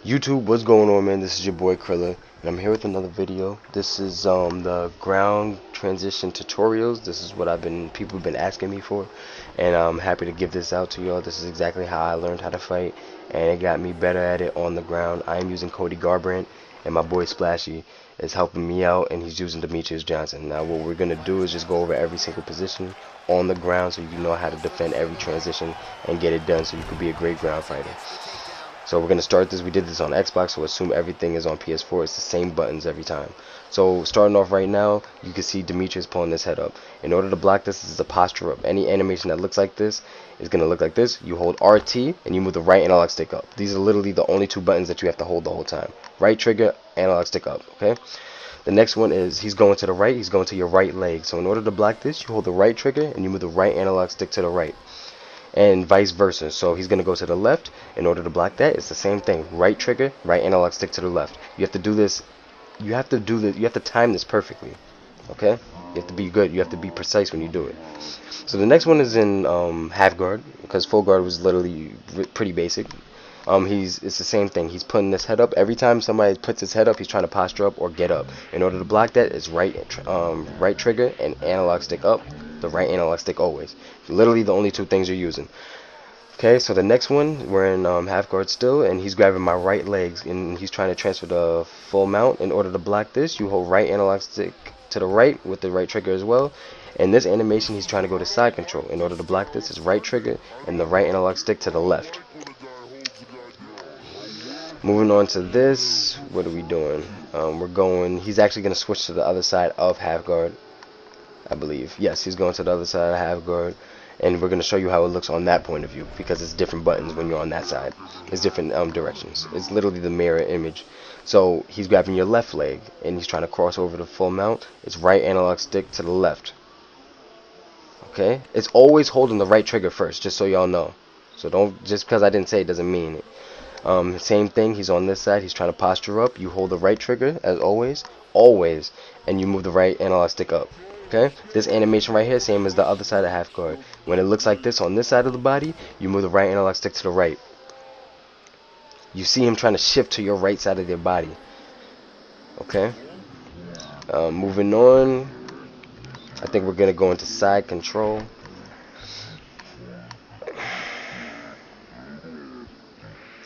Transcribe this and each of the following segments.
YouTube, what's going on, man? This is your boy crillah, and I'm here with another video. This is the ground transition tutorials. This is what people have been asking me for, and I'm happy to give this out to y'all. This is exactly how I learned how to fight, and it got me better at it on the ground. I am using Cody Garbrandt, and my boy Splashy is helping me out, and he's using Demetrius Johnson. Now what we're gonna do is just go over every single position on the ground so you know how to defend every transition and get it done so you can be a great ground fighter. So we're going to start this. We did this on Xbox, so assume everything is on PS4. It's the same buttons every time. So starting off right now, you can see Demetrius pulling this head up. In order to block this is a posture up. Any animation that looks like this is going to look like this. You hold RT and you move the right analog stick up. These are literally the only two buttons that you have to hold the whole time. Right trigger, analog stick up. Okay. The next one is he's going to the right. He's going to your right leg. So in order to block this, you hold the right trigger and you move the right analog stick to the right. And vice versa. So he's going to go to the left. In order to block that, it's the same thing. Right trigger, right analog stick to the left. You have to do this. You have to time this perfectly. Okay? You have to be good. You have to be precise when you do it. So the next one is in half guard, because full guard was literally pretty basic. It's the same thing. He's putting his head up. Every time somebody puts his head up, he's trying to posture up or get up. In order to block that, it's right trigger and analog stick up. The right analog stick always. Literally the only two things you're using. Okay, so the next one, we're in half guard still, and he's grabbing my right legs, and he's trying to transfer the full mount. In order to block this, you hold right analog stick to the right with the right trigger as well. In this animation, he's trying to go to side control. In order to block this, it's right trigger and the right analog stick to the left. Moving on to this, what are we doing? He's actually going to switch to the other side of half guard, I believe. Yes, he's going to the other side of half guard, and we're going to show you how it looks on that point of view, because it's different buttons when you're on that side. It's different directions. It's literally the mirror image. So he's grabbing your left leg, and he's trying to cross over the full mount. It's right analog stick to the left. Okay? It's always holding the right trigger first, just so y'all know. So don't, just because I didn't say it doesn't mean it. Same thing, he's on this side, he's trying to posture up. You hold the right trigger, as always, and you move the right analog stick up. Okay, this animation right here, same as the other side of half guard. When it looks like this on this side of the body, you move the right analog stick to the right. You see him trying to shift to your right side of their body. Okay, moving on, I think we're going to go into side control.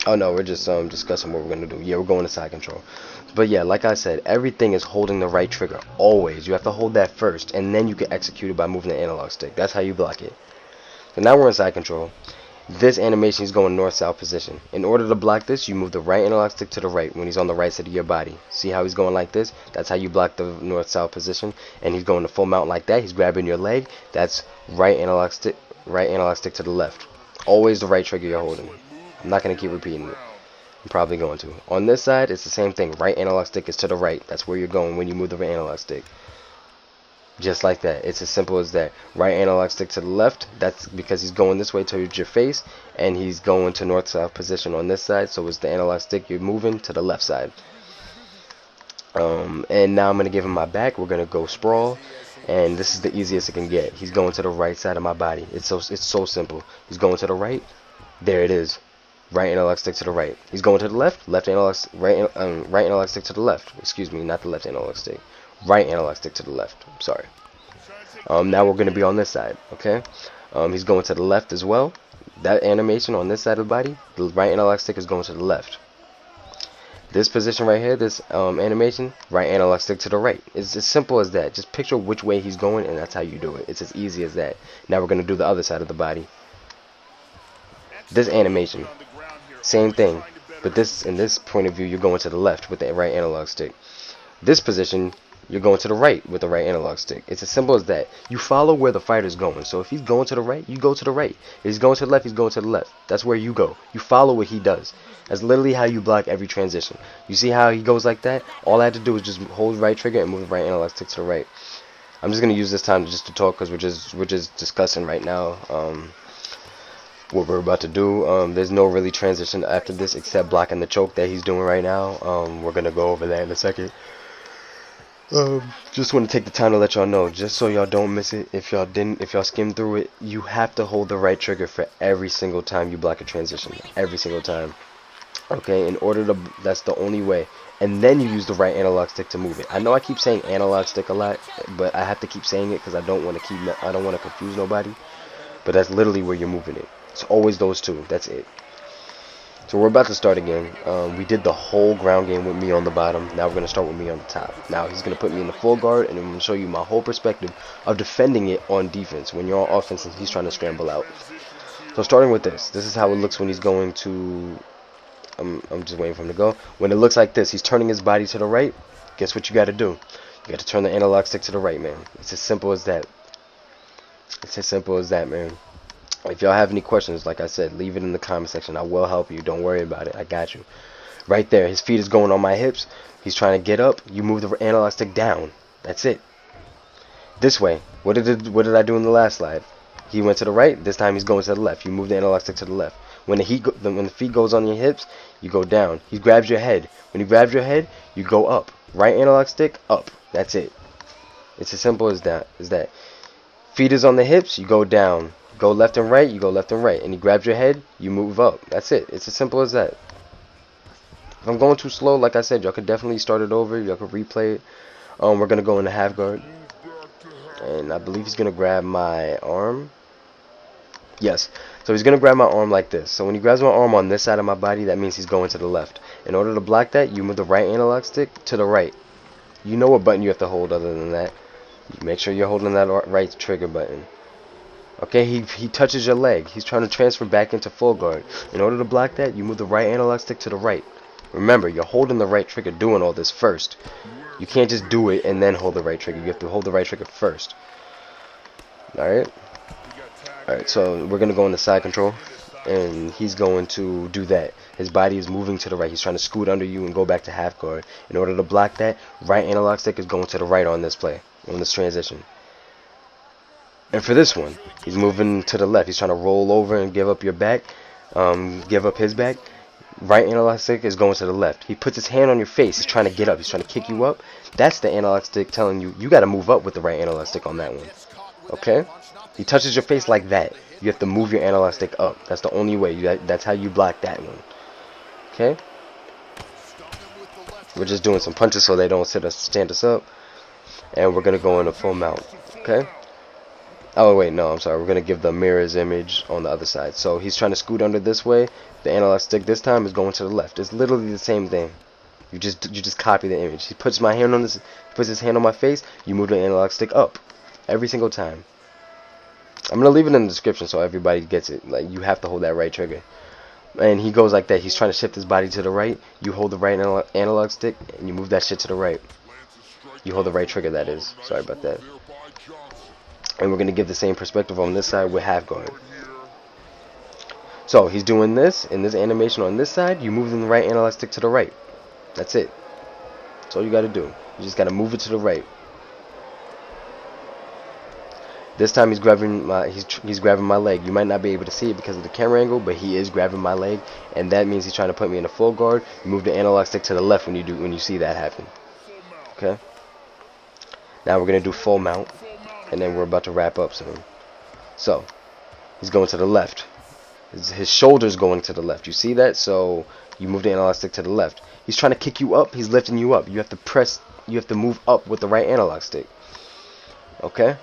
Oh no, we're just discussing what we're gonna do. Yeah, we're going to side control. But yeah, like I said, everything is holding the right trigger. Always. You have to hold that first, and then you can execute it by moving the analog stick. That's how you block it. So now we're in side control. This animation is going north-south position. In order to block this, you move the right analog stick to the right when he's on the right side of your body. See how he's going like this? That's how you block the north-south position. And he's going to full mount like that. He's grabbing your leg. That's right analog stick to the left. Always the right trigger you're holding. I'm not going to keep repeating it. I'm probably going to. On this side, it's the same thing. Right analog stick is to the right. That's where you're going when you move the right analog stick. Just like that. It's as simple as that. Right analog stick to the left. That's because he's going this way towards your face. And he's going to north-south position on this side. So it's the analog stick you're moving to the left side. And now I'm going to give him my back. We're going to go sprawl. And this is the easiest it can get. He's going to the right side of my body. It's so simple. He's going to the right. There it is. Right analog stick to the right. He's going to the left. Right analog stick to the left. Excuse me, not the left analog stick. Right analog stick to the left. I'm sorry. Now we're going to be on this side. Okay. He's going to the left as well. That animation on this side of the body, the right analog stick is going to the left. This position right here, this animation, right analog stick to the right. It's as simple as that. Just picture which way he's going, and that's how you do it. It's as easy as that. Now we're going to do the other side of the body. This animation, same thing, but in this point of view, you're going to the left with the right analog stick. This position, you're going to the right with the right analog stick. It's as simple as that. You follow where the fighter's going. So if he's going to the right, you go to the right. If he's going to the left, he's going to the left. That's where you go. You follow what he does. That's literally how you block every transition. You see how he goes like that? All I have to do is just hold the right trigger and move the right analog stick to the right. I'm just going to use this time just to talk, because we're just discussing right now what we're about to do. There's no really transition after this except blocking the choke that he's doing right now. We're gonna go over that in a second. Just want to take the time to let y'all know, just so y'all don't miss it. If y'all skim through it, you have to hold the right trigger for every single time you block a transition. Every single time. Okay, in order to, that's the only way. And then you use the right analog stick to move it. I know I keep saying analog stick a lot, but I have to keep saying it because I don't want to confuse nobody. But that's literally where you're moving it. It's always those two. That's it. So we're about to start again. We did the whole ground game with me on the bottom. Now we're going to start with me on the top. Now he's going to put me in the full guard, and I'm going to show you my whole perspective of defending it on defense when you're on offense and he's trying to scramble out. So starting with this is how it looks when he's going to... I'm just waiting for him to go. When it looks like this, he's turning his body to the right. Guess what you got to do? You got to turn the analog stick to the right, man. It's as simple as that. It's as simple as that, man. If y'all have any questions, like I said, leave it in the comment section. I will help you. Don't worry about it. I got you. Right there. His feet is going on my hips. He's trying to get up. You move the analog stick down. That's it. This way. What did I do in the last slide? He went to the right. This time he's going to the left. You move the analog stick to the left. When the feet goes on your hips, you go down. He grabs your head. When he grabs your head, you go up. Right analog stick, up. That's it. It's as simple as that. Feet is on the hips, you go down. Go left and right, you go left and right. And he grabs your head, you move up. That's it. It's as simple as that. If I'm going too slow, like I said, y'all could definitely start it over. Y'all could replay it. We're going to go into half guard. And I believe he's going to grab my arm. Yes. So he's going to grab my arm like this. So when he grabs my arm on this side of my body, that means he's going to the left. In order to block that, you move the right analog stick to the right. You know what button you have to hold other than that. Make sure you're holding that right trigger button. Okay, he touches your leg. He's trying to transfer back into full guard. In order to block that, you move the right analog stick to the right. Remember, you're holding the right trigger doing all this first. You can't just do it and then hold the right trigger. You have to hold the right trigger first. Alright? Alright, so we're going to go into side control. And he's going to do that. His body is moving to the right. He's trying to scoot under you and go back to half guard. In order to block that, right analog stick is going to the right on this play, on this transition. And for this one, he's moving to the left. He's trying to roll over and give up your back, give up his back. Right analog stick is going to the left. He puts his hand on your face. He's trying to get up. He's trying to kick you up. That's the analog stick telling you, you got to move up with the right analog stick on that one. Okay? He touches your face like that. You have to move your analog stick up. That's the only way. That's how you block that one. Okay? We're just doing some punches so they don't stand us up. And we're going to go into full mount. Okay? Oh, wait, no, I'm sorry. We're going to give the mirror's image on the other side. So he's trying to scoot under this way. The analog stick this time is going to the left. It's literally the same thing. You just copy the image. He puts my hand on this, puts his hand on my face. You move the analog stick up every single time. I'm going to leave it in the description so everybody gets it. Like, you have to hold that right trigger. And he goes like that. He's trying to shift his body to the right. You hold the right analog stick, and you move that shit to the right. You hold the right trigger, that is. Sorry about that. And we're going to give the same perspective on this side with half guard. So, he's doing this. In this animation on this side, you move the right analog stick to the right. That's it. That's all you got to do. You just got to move it to the right. This time he's grabbing my leg. You might not be able to see it because of the camera angle, but he is grabbing my leg, and that means he's trying to put me in a full guard. You move the analog stick to the left when you see that happen. Okay. Now we're gonna do full mount, and then we're about to wrap up soon. So he's going to the left. His shoulder's going to the left. You see that? So you move the analog stick to the left. He's trying to kick you up. He's lifting you up. You have to press. You have to move up with the right analog stick. Okay.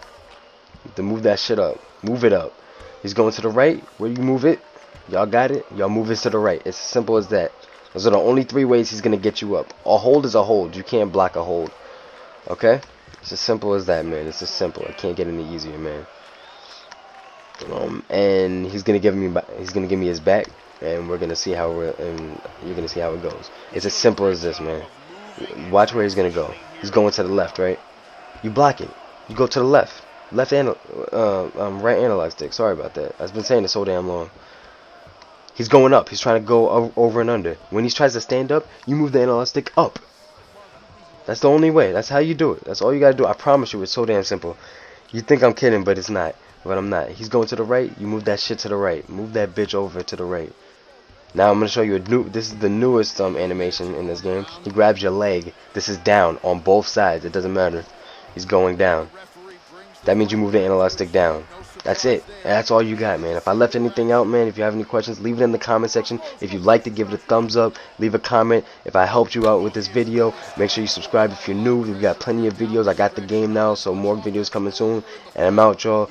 To move that shit up. Move it up. He's going to the right. Where you move it? Y'all got it? Y'all move it to the right. It's as simple as that. Those are the only three ways he's going to get you up. A hold is a hold. You can't block a hold. Okay? It's as simple as that, man. It's as simple. It can't get any easier, man. And he's going to give me his back, and we're going to see how you're going to see how it goes. It's as simple as this, man. Watch where he's going to go. He's going to the left, right? You block it. You go to the left. Right analog stick. Sorry about that. I've been saying it so damn long. He's going up. He's trying to go over and under. When he tries to stand up, you move the analog stick up. That's the only way. That's how you do it. That's all you gotta do. I promise you, it's so damn simple. You think I'm kidding, but it's not. But I'm not. He's going to the right. You move that shit to the right. Move that bitch over to the right. Now I'm gonna show you this is the newest animation in this game. He grabs your leg. This is down on both sides. It doesn't matter. He's going down. That means you move the analog stick down. That's it. That's all you got, man. If I left anything out, man, if you have any questions, leave it in the comment section. If you liked it, give it a thumbs up. Leave a comment. If I helped you out with this video, make sure you subscribe if you're new. We've got plenty of videos. I got the game now, so more videos coming soon. And I'm out, y'all.